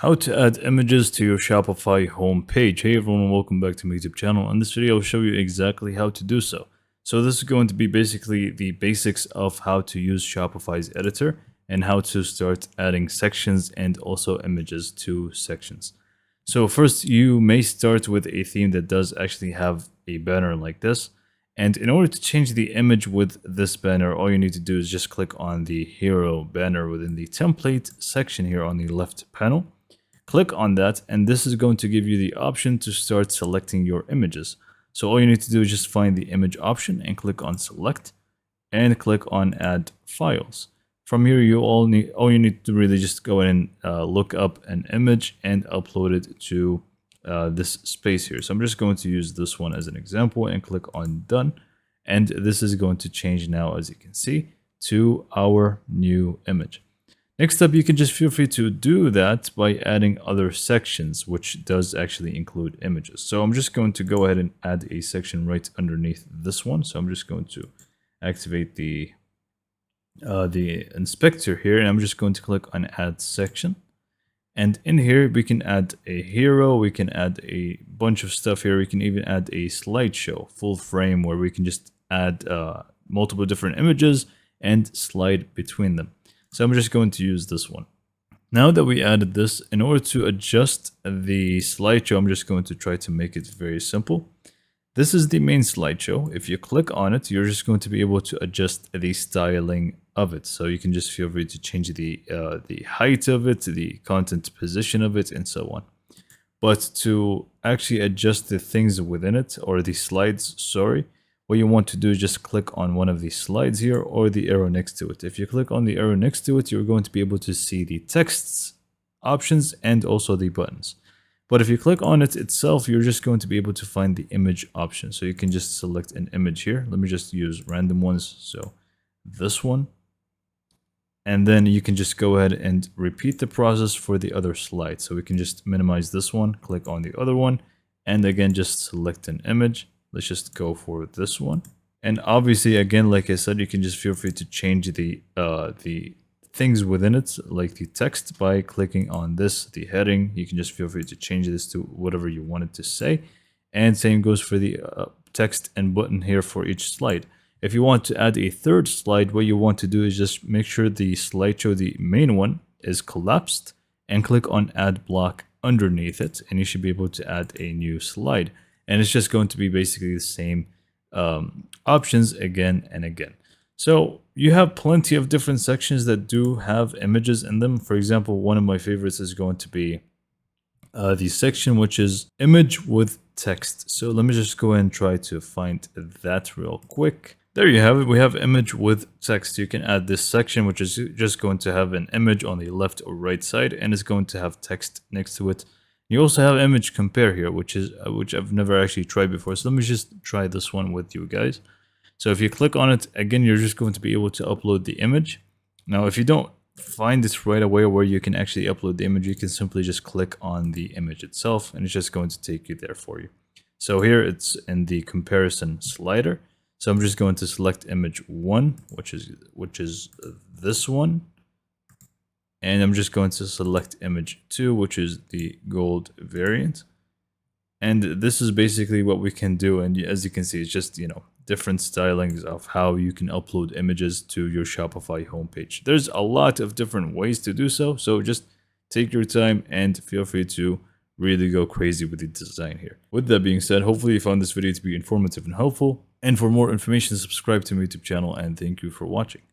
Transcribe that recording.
How to add images to your Shopify homepage. Hey everyone, welcome back to my YouTube channel. In this video, I'll show you exactly how to do so. So this is going to be basically the basics of how to use Shopify's editor and how to start adding sections and also images to sections. So first, you may start with a theme that does actually have a banner like this. And in order to change the image with this banner, all you need to do is just click on the hero banner within the template section here on the left panel. Click on that, and this is going to give you the option to start selecting your images. So all you need to do is just find the image option and click on select and click on add files. From here, all you need to really just go in and look up an image and upload it to this space here. So I'm just going to use this one as an example and click on done. And this is going to change now, as you can see, to our new image. Next up, you can just feel free to do that by adding other sections, which does actually include images. So I'm just going to go ahead and add a section right underneath this one. So I'm just going to activate the inspector here, and I'm just going to click on add section. And in here, we can add a hero, we can add a bunch of stuff here. We can even add a slideshow, full frame, where we can just add multiple different images and slide between them. So I'm just going to use this one. Now that we added this, in order to adjust the slideshow, I'm just going to try to make it very simple. This is the main slideshow. If you click on it, you're just going to be able to adjust the styling of it. So you can just feel free to change the height of it, the content position of it, and so on. But to actually adjust the things within it, or the slides, sorry, what you want to do is just click on one of these slides here or the arrow next to it. If you click on the arrow next to it, you're going to be able to see the texts, options, and also the buttons. But if you click on it itself, you're just going to be able to find the image option. So you can just select an image here. Let me just use random ones. So this one. And then you can just go ahead and repeat the process for the other slide. So we can just minimize this one, click on the other one, and again, just select an image. Let's just go for this one. And obviously, again, like I said, you can just feel free to change the things within it, like the text, by clicking on this, the heading. You can just feel free to change this to whatever you want it to say. And same goes for the text and button here for each slide. If you want to add a third slide, what you want to do is just make sure the slideshow, the main one, is collapsed and click on add block underneath it. And you should be able to add a new slide. And it's just going to be basically the same options again and again. So you have plenty of different sections that do have images in them. For example, one of my favorites is going to be the section which is image with text. So let me just go ahead and try to find that real quick. There you have it. We have image with text. You can add this section, which is just going to have an image on the left or right side, and it's going to have text next to it. You also have image compare here, which I've never actually tried before. So let me just try this one with you guys. So if you click on it, again, you're just going to be able to upload the image. Now, if you don't find this right away where you can actually upload the image, you can simply just click on the image itself, and it's just going to take you there for you. So here it's in the comparison slider. So I'm just going to select image 1, which is this one. And I'm just going to select image 2, which is the gold variant. And this is basically what we can do. And as you can see, it's just, different stylings of how you can upload images to your Shopify homepage. There's a lot of different ways to do so. So just take your time and feel free to really go crazy with the design here. With that being said, hopefully you found this video to be informative and helpful. And for more information, subscribe to my YouTube channel, and thank you for watching.